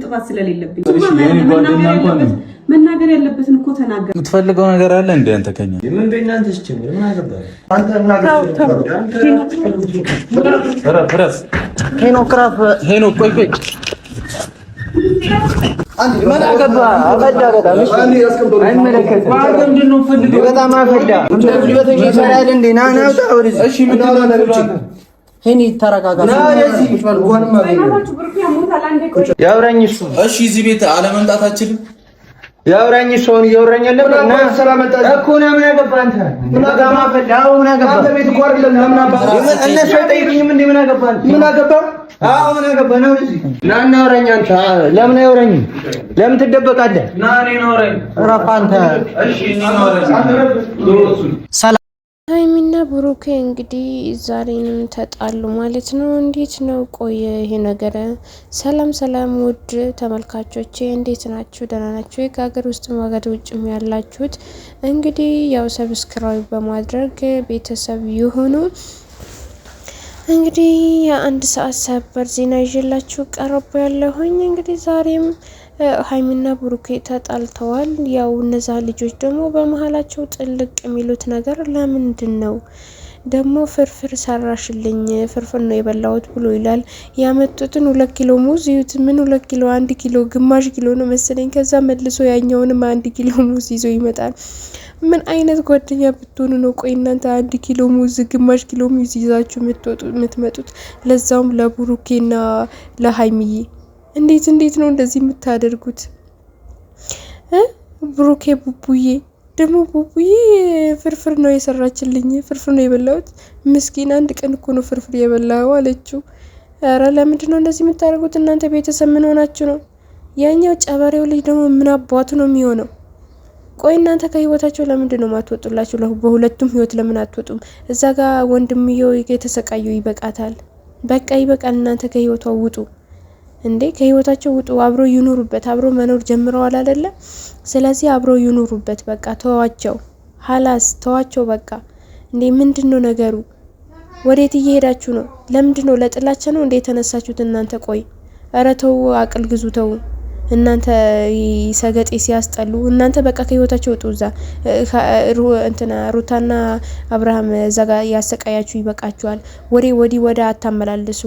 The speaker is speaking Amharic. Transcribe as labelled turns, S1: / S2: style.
S1: ጥፋት ስለሌለብኝ መናገር ያለበትን እኮ ተናገር።
S2: የምትፈልገው ነገር አለ እንዴ አንተ ከኛ
S3: ምን በእናንተ ስትጀምር ምን አገባህ አንተ? ምን አገባህ? ሄኖክ ቆይ አንተ ምን አገባህ? አበዳ በጣም አይመለከትም። ምንድን ነው ፈልገው? በጣም አፈዳ አንተ ጉልበተኛ ይሰራል እንዴ? ና አውጣ ወደዚህ። እሺ ምን ነው ሄኒ ተረጋጋ። ያውራኝ እሱ። እሺ እዚህ ቤት አለመምጣታችን ያውራኝ እሱን ያውራኝ አለ እና ሰላም መጣ እኮ ነው። ምን አገባህ አንተ? ምን አገባህ? ፈዳው ምን አገባህ? አንተ ቤት እኮ አይደለም። ለምን አባህ እነሱ አይጠይቁኝም እንዴ? ምን አገባህ? ምን አገባህ? አዎ ምን አገባህ ነው? እዚህ ና እና አውራኝ። አንተ ለምን አውራኝ? ለምን ትደበቃለህ? ና እኔ ነው አውራኝ። ረፋ አንተ። እሺ እኔ ነው አውራኝ።
S4: ሀይሚና ብሩኬ እንግዲህ ዛሬንም ተጣሉ ማለት ነው። እንዴት ነው ቆየ ይሄ ነገር? ሰላም ሰላም ውድ ተመልካቾቼ እንዴት ናችሁ? ደህና ናችሁ? ከሀገር ውስጥም ሀገር ውጭም ያላችሁት እንግዲህ ያው ሰብስክራይብ በማድረግ ቤተሰብ ይሁኑ። እንግዲህ የአንድ ሰዓት ሰበር ዜና ይዤላችሁ ቀርቦ ያለሁኝ። እንግዲህ ዛሬም ሀይሚና ብሩኬ ተጣልተዋል። ያው እነዛ ልጆች ደግሞ በመሀላቸው ጥልቅ የሚሉት ነገር ለምንድን ነው ደግሞ? ፍርፍር ሰራሽልኝ፣ ፍርፍር ነው የበላሁት ብሎ ይላል። ያመጡትን 2 ኪሎ ሙዝ ይዩት። ምን 2 ኪሎ? 1 ኪሎ ግማሽ ኪሎ ነው መሰለኝ። ከዛ መልሶ ያኛውንም 1 ኪሎ ሙዝ ይዞ ይመጣል። ምን አይነት ጓደኛ ብትሆኑ ነው? ቆይ እናንተ 1 ኪሎ ሙዝ ግማሽ ኪሎ ሙዝ ይዛችሁ የምትመጡት? ለዛውም ለብሩኬና ለሀይሚዬ እንዴት ነው እንደዚህ የምታደርጉት? ብሩኬ ቡቡዬ ደግሞ ቡቡዬ ፍርፍር ነው የሰራችልኝ፣ ፍርፍር ነው የበላሁት። ምስኪን 1 ቀን እኮ ነው ፍርፍር የበላው አለችው። ኧረ ለምንድን ነው እንደዚህ የምታደርጉት እናንተ? ቤተሰብ ምን ሆናችሁ ነው? ያኛው ጨበሬው ልጅ ደግሞ ምን አባቱ ነው የሚሆነው? ቆይ እናንተ ከህይወታቸው ለምንድን ነው ማትወጡላችሁ? በሁለቱም ህይወት ለምን አትወጡም? እዛ ጋር ወንድምየው የተሰቃየው ይበቃታል። በቃ ይበቃል። እናንተ ከህይወቷ ውጡ እንዴ! ከህይወታቸው ውጡ። አብሮ ይኑሩበት። አብሮ መኖር ጀምረዋል አይደለ? ስለዚህ አብሮ ይኑሩበት። በቃ ተዋቸው፣ ሀላስ ተዋቸው በቃ። እንዴ ምንድነው ነገሩ? ወዴት እየሄዳችሁ ነው? ለምንድን ነው? ለጥላቻ ነው እንዴ የተነሳችሁት እናንተ? ቆይ ኧረ ተው፣ አቅል ግዙ፣ ተው እናንተ ሰገጤ ሲያስጠሉ። እናንተ በቃ ከህይወታቸው ውጡ። እዛ እንትና ሩታና አብርሃም እዛ ጋር ያሰቃያችሁ ይበቃችኋል። ወዲህ ወደ አታመላልሱ።